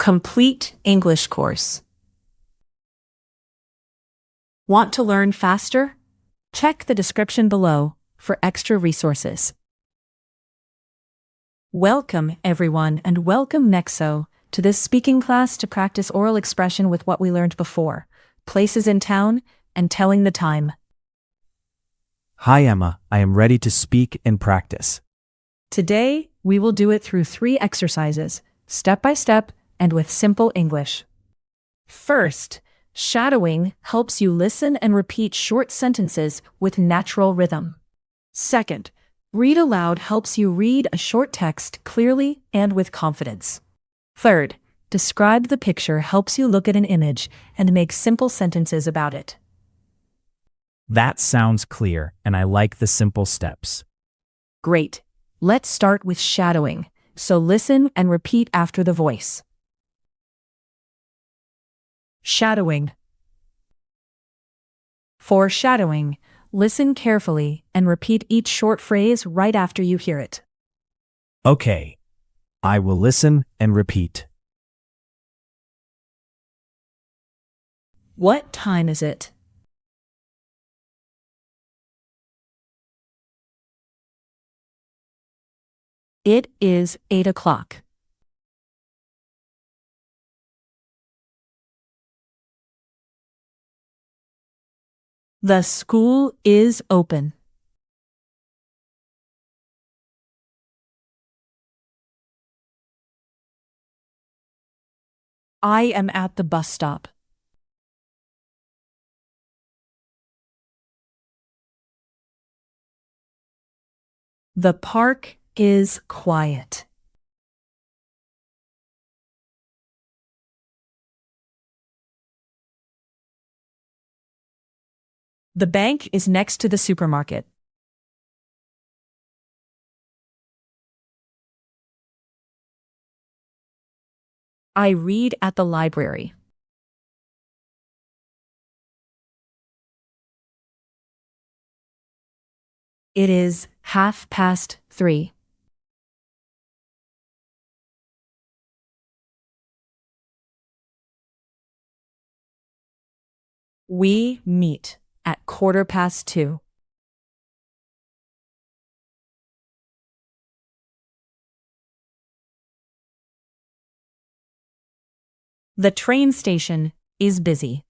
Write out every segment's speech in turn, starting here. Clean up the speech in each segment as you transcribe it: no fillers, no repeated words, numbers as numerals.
Complete English course. Want to learn faster? Check the description below for extra resources. Welcome, everyone, and welcome Nexo to this speaking class to practice oral expression with what we learned before, places in town, and telling the time. Hi Emma, I am ready to speak and practice. Today, we will do it through 3 exercises, step by step and with simple English. First, shadowing helps you listen and repeat short sentences with natural rhythm. Second, read aloud helps you read a short text clearly and with confidence. Third, describe the picture helps you look at an image and make simple sentences about it. That sounds clear, and I like the simple steps. Great. Let's start with shadowing, so listen and repeat after the voice. Shadowing. For shadowing, listen carefully and repeat each short phrase right after you hear it. Okay, I will listen and repeat. What time is it? It is 8 o'clock. The school is open. I am at the bus stop. The park is quiet. The bank is next to the supermarket. I read at the library. It is 3:30. We meet at 2:15. The train station is busy.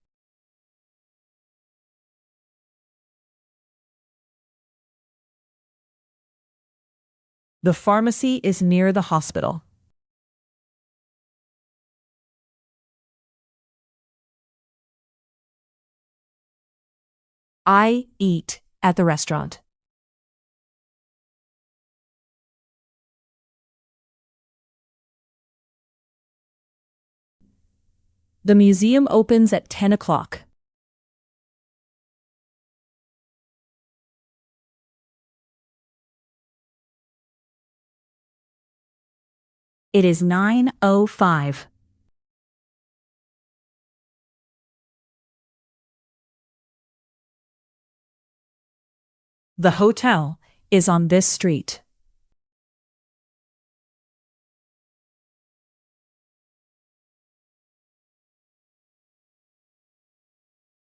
The pharmacy is near the hospital. I eat at the restaurant. The museum opens at 10 o'clock. It is 9:05. The hotel is on this street.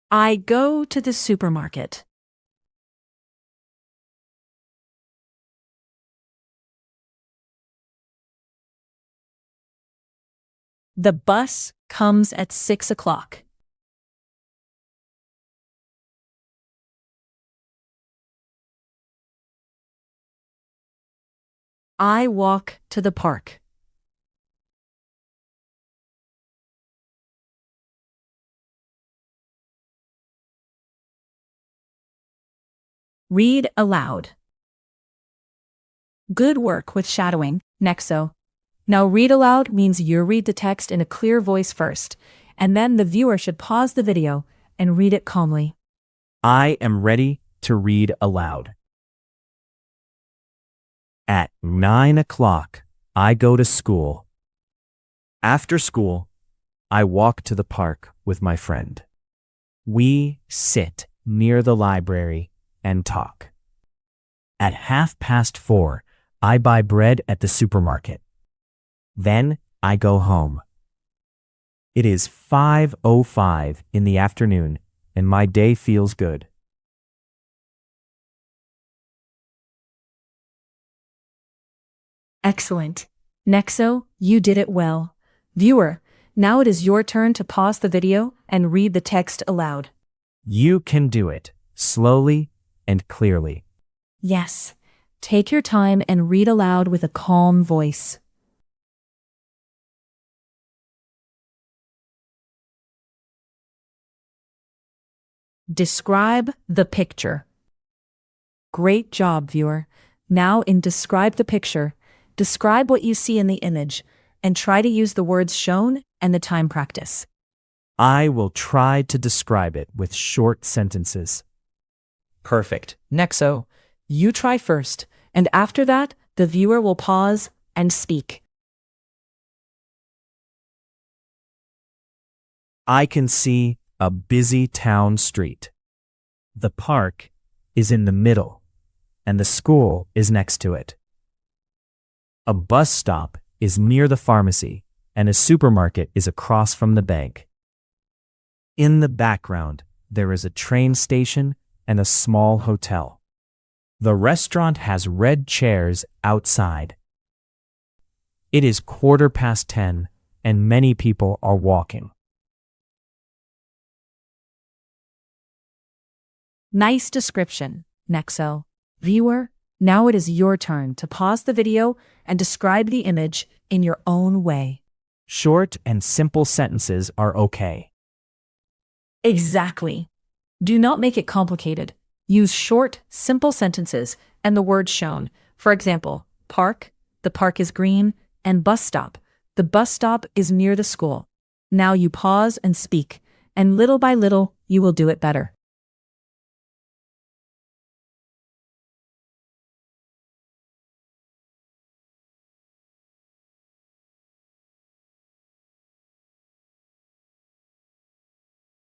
I go to the supermarket. The bus comes at 6 o'clock. I walk to the park. Read aloud. Good work with shadowing, Nexo. Now read aloud means you read the text in a clear voice first, and then the viewer should pause the video and read it calmly. I am ready to read aloud. At 9 o'clock, I go to school. After school, I walk to the park with my friend. We sit near the library and talk. At 4:30, I buy bread at the supermarket. Then I go home. It is 5:05 in the afternoon, and my day feels good. Excellent. Nexo, you did it well. Viewer, now it is your turn to pause the video and read the text aloud. You can do it, slowly and clearly. Yes. Take your time and read aloud with a calm voice. Describe the picture. Great job, viewer. Now in Describe the Picture, describe what you see in the image and try to use the words shown and the time practice. I will try to describe it with short sentences. Perfect. Nexo, you try first, and after that, the viewer will pause and speak. I can see a busy town street. The park is in the middle, and the school is next to it. A bus stop is near the pharmacy, and a supermarket is across from the bank. In the background, there is a train station and a small hotel. The restaurant has red chairs outside. It is 10:15, and many people are walking. Nice description, Nexo. Viewer, now it is your turn to pause the video and describe the image in your own way. Short and simple sentences are okay. Exactly. Do not make it complicated. Use short, simple sentences and the words shown. For example, park, the park is green, and bus stop, the bus stop is near the school. Now you pause and speak, and little by little, you will do it better.